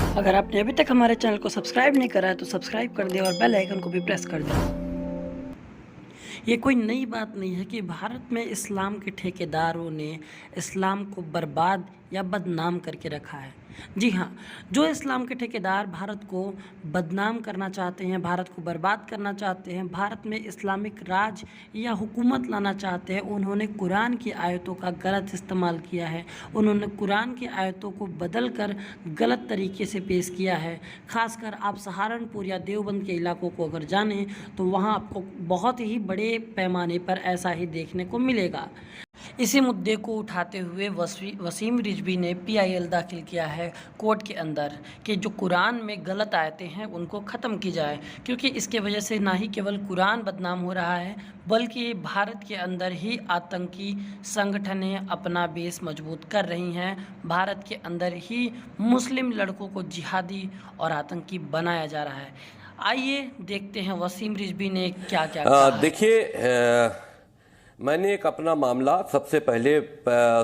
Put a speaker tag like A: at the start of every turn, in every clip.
A: अगर आपने अभी तक हमारे चैनल को सब्सक्राइब नहीं करा है तो सब्सक्राइब कर दें और बेल आइकन को भी प्रेस कर दें। ये कोई नई बात नहीं है कि भारत में इस्लाम के ठेकेदारों ने इस्लाम को बर्बाद या बदनाम करके रखा है। जी हाँ, जो इस्लाम के ठेकेदार भारत को बदनाम करना चाहते हैं, भारत को बर्बाद करना चाहते हैं, भारत में इस्लामिक राज या हुकूमत लाना चाहते हैं, उन्होंने कुरान की आयतों का गलत इस्तेमाल किया है। उन्होंने कुरान की आयतों को बदल कर गलत तरीके से पेश किया है। ख़ासकर आप सहारनपुर या देवबंद के इलाकों को अगर जानें तो वहाँ आपको बहुत ही बड़े पैमाने पर ऐसा ही देखने को मिलेगा। इसी मुद्दे को उठाते हुए वसीम रिजवी ने PIL दाखिल किया है कोर्ट के अंदर कि जो कुरान में गलत आयतें हैं उनको ख़त्म की जाए, क्योंकि इसके वजह से ना ही केवल कुरान बदनाम हो रहा है बल्कि भारत के अंदर ही आतंकी संगठनें अपना बेस मजबूत कर रही हैं। भारत के अंदर ही मुस्लिम लड़कों को जिहादी और आतंकी बनाया जा रहा है। आइए देखते हैं वसीम रिजवी ने क्या क्या कहा।
B: देखिए, मैंने एक अपना मामला सबसे पहले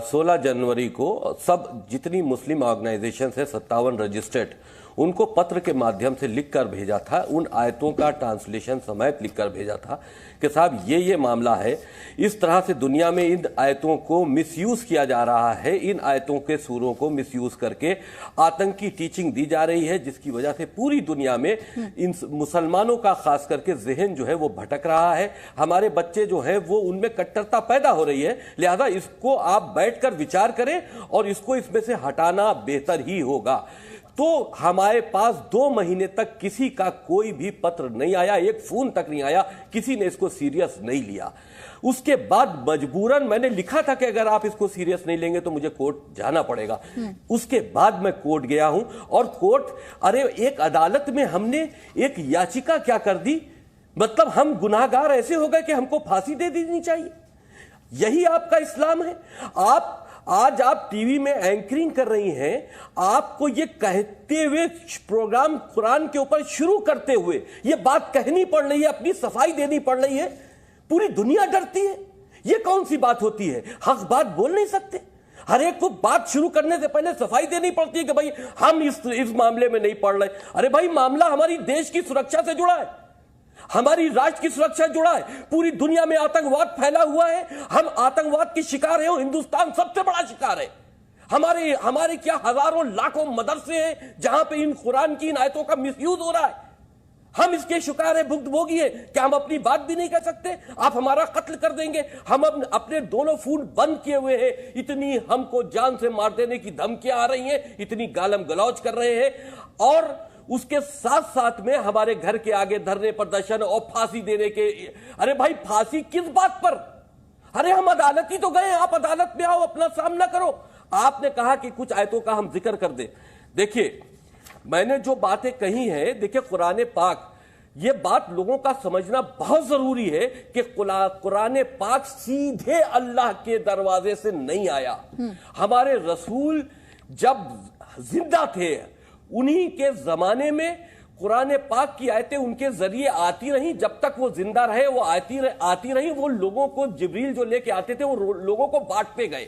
B: 16 जनवरी को सब जितनी मुस्लिम ऑर्गेनाइजेशन है 57 रजिस्टर्ड, उनको पत्र के माध्यम से लिखकर भेजा था। उन आयतों का ट्रांसलेशन समेत लिखकर भेजा था कि साहब ये मामला है, इस तरह से दुनिया में इन आयतों को मिसयूज किया जा रहा है, इन आयतों के सूरों को मिसयूज करके आतंकी टीचिंग दी जा रही है, जिसकी वजह से पूरी दुनिया में इन मुसलमानों का खास करके जहन जो है वो भटक रहा है। हमारे बच्चे जो हैं वो उनमें कट्टरता पैदा हो रही है। लिहाजा इसको आप बैठकर विचार करें और इसको इसमें से हटाना बेहतर ही होगा। तो हमारे पास 2 महीने तक किसी का कोई भी पत्र नहीं आया, एक फोन तक नहीं आया, किसी ने इसको सीरियस नहीं लिया। उसके बाद मजबूरन मैंने लिखा था कि अगर आप इसको सीरियस नहीं लेंगे तो मुझे कोर्ट जाना पड़ेगा। उसके बाद मैं कोर्ट गया हूं और कोर्ट, एक अदालत में हमने एक याचिका क्या कर दी, मतलब हम गुनाहगार ऐसे हो गए कि हमको फांसी दे देनी चाहिए। यही आपका इस्लाम है। आज आप टीवी में एंकरिंग कर रही हैं, आपको ये कहते हुए प्रोग्राम कुरान के ऊपर शुरू करते हुए ये बात कहनी पड़ रही है, अपनी सफाई देनी पड़ रही है, पूरी दुनिया डरती है। ये कौन सी बात होती है? हक बात बोल नहीं सकते। हर एक को बात शुरू करने से पहले सफाई देनी पड़ती है कि भाई हम इस मामले में नहीं पड़ रहे। अरे भाई, मामला हमारी देश की सुरक्षा से जुड़ा है, हमारी राष्ट्र की सुरक्षा जुड़ा है। पूरी दुनिया में आतंकवाद फैला हुआ है, हम आतंकवाद के शिकार हैं। हिंदुस्तान सबसे बड़ा शिकार है। हमारे क्या हजारों लाखों मदरसे हैं जहां पे इन कुरान की इन आयतों का मिसयूज हो रहा है। हम इसके शिकार है, भुक्तभोगी है। क्या हम अपनी बात भी नहीं कर सकते? आप हमारा कत्ल कर देंगे। हम अपने दोनों फोन बंद किए हुए हैं, इतनी हमको जान से मार देने की धमकियां आ रही हैं, इतनी गालम गलौज कर रहे हैं, और उसके साथ साथ में हमारे घर के आगे धरने प्रदर्शन और फांसी देने के। अरे भाई, फांसी किस बात पर? अरे हम अदालत ही तो गए, आप अदालत में आओ, अपना सामना करो। आपने कहा कि कुछ आयतों का हम जिक्र कर दें। देखिए, मैंने जो बातें कही हैं, देखिए कुरान पाक, ये बात लोगों का समझना बहुत जरूरी है कि कुरान पाक सीधे अल्लाह के दरवाजे से नहीं आया। हमारे रसूल जब जिंदा थे, उन्हीं के जमाने में कुरान पाक की आयतें उनके जरिए आती रही। जब तक वो जिंदा रहे वो आती रही। वो लोगों को, जिब्रील जो लेके आते थे, वो लोगों को बांटते गए,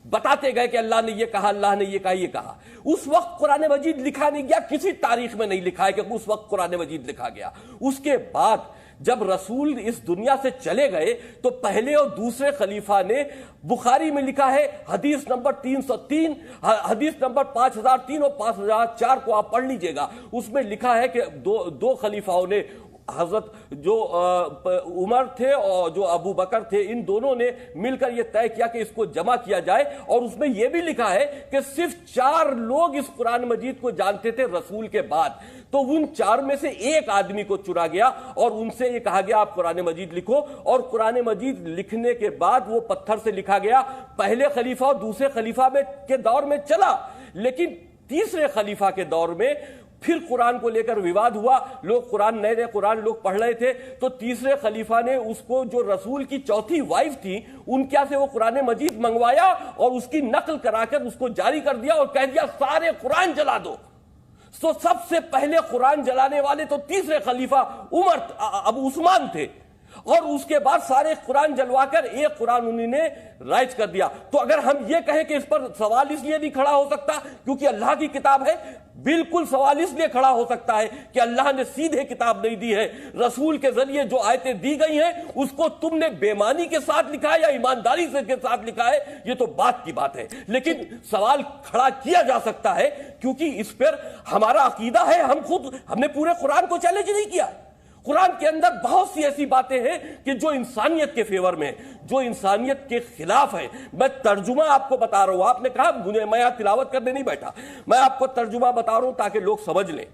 B: बताते गए कि अल्लाह ने ये कहा, अल्लाह ने ये कहा, ये कहा। उस वक्त कुरान मजीद लिखा नहीं गया, किसी तारीख में नहीं लिखा है कि उस वक्त कुरान मजीद लिखा गया। उसके बाद जब रसूल इस दुनिया से चले गए तो पहले और दूसरे खलीफा ने, बुखारी में लिखा है हदीस नंबर 303, हदीस नंबर 5003 और 5004 को आप पढ़ लीजिएगा। उसमें लिखा है कि दो खलीफाओं ने, हजरत जो उमर थे और जो अबू बकर थे, इन दोनों ने मिलकर यह तय किया कि इसको जमा किया जाए। और उसमें यह भी लिखा है कि सिर्फ 4 लोग इस कुरान मजीद को जानते थे रसूल के बाद। तो उन 4 में से एक आदमी को चुना गया और उनसे यह कहा गया आप कुरान मजीद लिखो। और कुरान मजीद लिखने के बाद वो पत्थर से लिखा गया। पहले खलीफा और दूसरे खलीफा के दौर में चला, लेकिन तीसरे खलीफा के दौर में फिर कुरान को लेकर विवाद हुआ। लोग नए कुरान लोग पढ़ रहे थे, तो तीसरे खलीफा ने उसको, जो रसूल की चौथी वाइफ थी, उनके से वो कुरान मजीद मंगवाया और उसकी नकल कराकर उसको जारी कर दिया और कह दिया सारे कुरान जला दो। तो सबसे पहले कुरान जलाने वाले तो तीसरे खलीफा अबू उस्मान थे। اور اس کے بعد سارے قرآن جلوا کر ایک قرآن انہوں نے رائج کر دیا. تو اگر ہم یہ کہیں کہ اس پر سوال اس لیے نہیں کھڑا ہو سکتا کیونکہ اللہ کی کتاب ہے, بالکل سوال اس لیے کھڑا ہو سکتا ہے کہ اللہ نے سیدھے کتاب نہیں دی ہے, رسول کے ذریعے جو آیتیں دی گئی ہیں اس کو تم نے بےمانی کے ساتھ لکھا ہے یا ایمانداری سے کے ساتھ لکھا ہے, یہ تو بات کی بات ہے. لیکن سوال کھڑا کیا جا سکتا ہے کیونکہ اس پر ہمارا عقیدہ ہے. ہم نے پورے قرآن کو چیلنج نہیں کیا. قرآن کے اندر بہت سی ایسی باتیں ہیں کہ جو انسانیت کے فیور میں, جو انسانیت کے خلاف ہے. میں ترجمہ آپ کو بتا رہا ہوں, آپ نے کہا مجھے, میں یہاں تلاوت کرنے نہیں بیٹھا, میں آپ کو ترجمہ بتا رہا ہوں تاکہ لوگ سمجھ لیں.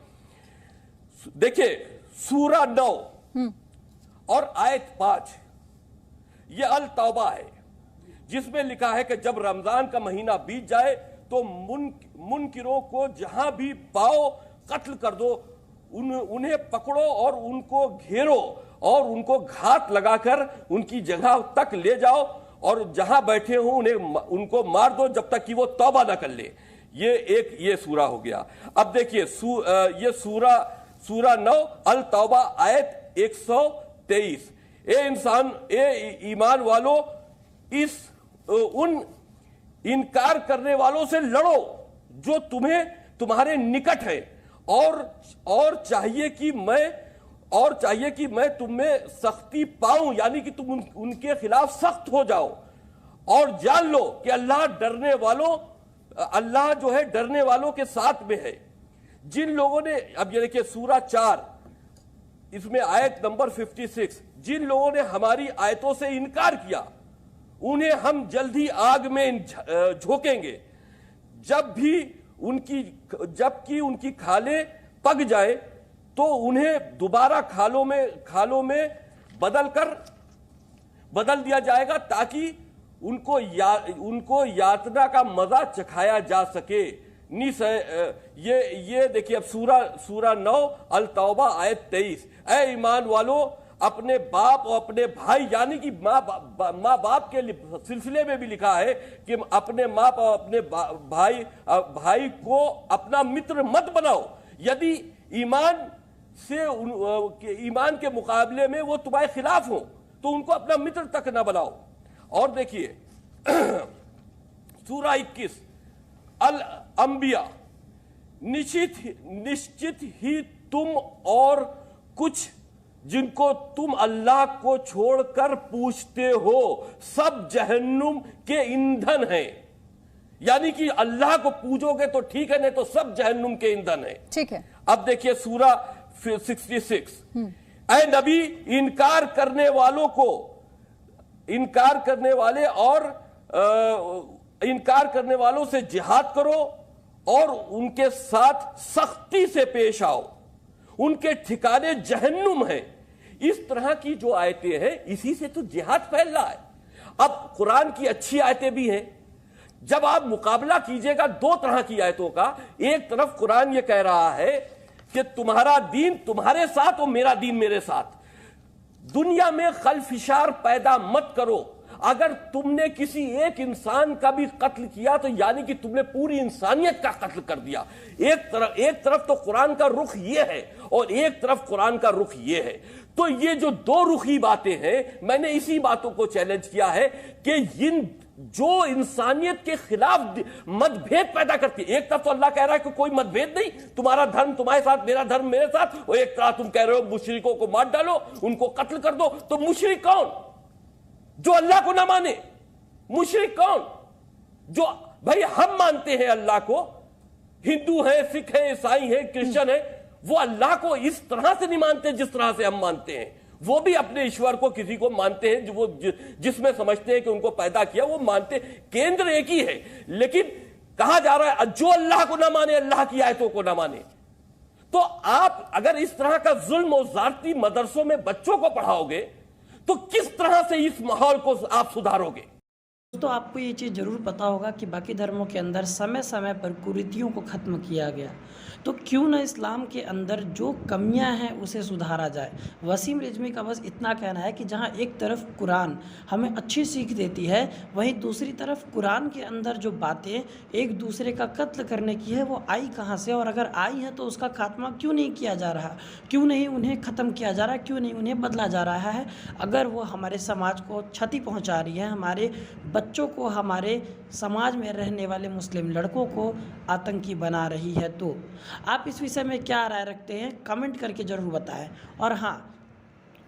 B: دیکھیں سورہ 9 اور آیت 5 یہ التوبہ ہے, جس میں لکھا ہے کہ جب رمضان کا مہینہ بیت جائے تو منکروں کو جہاں بھی پاؤ قتل کر دو, انہیں پکڑو اور ان کو گھیرو اور ان کو گھات لگا کر ان کی جگہ تک لے جاؤ اور جہاں بیٹھے ہوں ان کو مار دو جب تک کہ وہ توبہ نہ کر لے. یہ سورہ ہو گیا. اب دیکھیے یہ سورہ 9 التوبہ آیت 123. اے ایمان والو ان انکار کرنے والوں سے لڑو جو تمہارے نکٹ ہے, اور چاہیے کہ میں تم میں سختی پاؤں, یعنی کہ تم ان کے خلاف سخت ہو جاؤ, اور جان لو کہ اللہ جو ہے ڈرنے والوں کے ساتھ میں ہے. جن لوگوں نے, اب یہ دیکھیں سورہ 4 اس میں آیت نمبر 56, جن لوگوں نے ہماری آیتوں سے انکار کیا انہیں ہم جلد ہی آگ میں جھونکیں گے, جبکہ ان کی کھالیں پک جائے تو انہیں دوبارہ کھالوں میں بدل دیا جائے گا تاکہ ان کو یاتنا کا مزہ چکھایا جا سکے. یہ دیکھیے اب سورہ 9 التوبہ آیت 23. اے ایمان والو اپنے باپ اور اپنے بھائی, یعنی کہ ماں باپ کے سلسلے میں بھی لکھا ہے کہ اپنے ماں اور اپنے بھائی کو اپنا متر مت بناؤ یدی ایمان کے مقابلے میں وہ تمہارے خلاف ہوں تو ان کو اپنا متر تک نہ بناؤ. اور دیکھیے سورہ 21 الانبیاء, نشچت ہی تم اور کچھ جن کو تم اللہ کو چھوڑ کر پوچھتے ہو سب جہنم کے ایندھن ہیں, یعنی کہ اللہ کو پوجو گے تو ٹھیک ہے, نہیں تو سب جہنم کے ایندھن ہیں. ٹھیک ہے. اب دیکھیے سورہ 66 اے نبی انکار کرنے والوں سے جہاد کرو اور ان کے ساتھ سختی سے پیش آؤ, ان کے ٹھکانے جہنم ہیں. اس طرح کی جو آیتیں ہیں اسی سے تو جہاد پھیل رہا ہے. اب قرآن کی اچھی آیتیں بھی ہیں. جب آپ مقابلہ کیجئے گا دو طرح کی آیتوں کا, ایک طرف قرآن یہ کہہ رہا ہے کہ تمہارا دین تمہارے ساتھ اور میرا دین میرے ساتھ, دنیا میں خلفشار پیدا مت کرو. اگر تم نے کسی ایک انسان کا بھی قتل کیا تو یعنی کہ تم نے پوری انسانیت کا قتل کر دیا. ایک طرف تو قرآن کا رخ یہ ہے اور ایک طرف قرآن کا رخ یہ ہے. تو یہ جو دو رخی باتیں ہیں, میں نے اسی باتوں کو چیلنج کیا ہے کہ جو انسانیت کے خلاف مت بھید پیدا کرتی ہے. ایک طرف تو اللہ کہہ رہا ہے کہ کوئی مت بھید نہیں, تمہارا دھرم تمہارے ساتھ, میرا دھرم میرے ساتھ, اور ایک طرف تم کہہ رہے ہو مشرکوں کو مار ڈالو, ان کو قتل کر دو. تو مشرک کون؟ جو اللہ کو نہ مانے. مشرک کون؟ جو بھائی ہم مانتے ہیں اللہ کو, ہندو ہیں, سکھ ہیں, عیسائی ہیں, کرسچن ہیں, وہ اللہ کو اس طرح سے نہیں مانتے جس طرح سے ہم مانتے ہیں. وہ بھی اپنے ایشور کو کسی کو مانتے ہیں جو جس میں سمجھتے ہیں کہ ان کو پیدا کیا, وہ مانتے, کیندر ایک ہی ہے. لیکن کہا جا رہا ہے جو اللہ کو نہ مانے, اللہ کی آیتوں کو نہ مانے. تو آپ اگر اس طرح کا ظلم و زیادتی مدرسوں میں بچوں کو پڑھاؤ گے تو کس طرح سے اس ماحول کو آپ سدھارو گے؟
A: दोस्तों आपको ये चीज़ ज़रूर पता होगा कि बाकी धर्मों के अंदर समय समय पर कुरीतियों को ख़त्म किया गया, तो क्यों न इस्लाम के अंदर जो कमियां हैं उसे सुधारा जाए। वसीम रिजवी का बस इतना कहना है कि जहां एक तरफ कुरान हमें अच्छी सीख देती है, वहीं दूसरी तरफ कुरान के अंदर जो बातें एक दूसरे का कत्ल करने की है वो आई कहां से, और अगर आई हैं तो उसका खात्मा क्यों नहीं किया जा रहा, क्यों नहीं उन्हें ख़त्म किया जा रहा, क्यों नहीं उन्हें बदला जा रहा है। अगर वो हमारे समाज को क्षति पहुँचा रही है, हमारे बच्चों को, हमारे समाज में रहने वाले मुस्लिम लड़कों को आतंकी बना रही है, तो आप इस विषय में क्या राय रखते हैं कमेंट करके ज़रूर बताएं। और हाँ,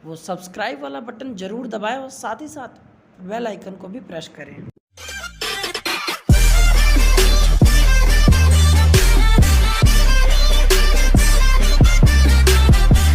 A: वो सब्सक्राइब वाला बटन ज़रूर दबाएं और साथ ही साथ बेल आइकन को भी प्रेस करें।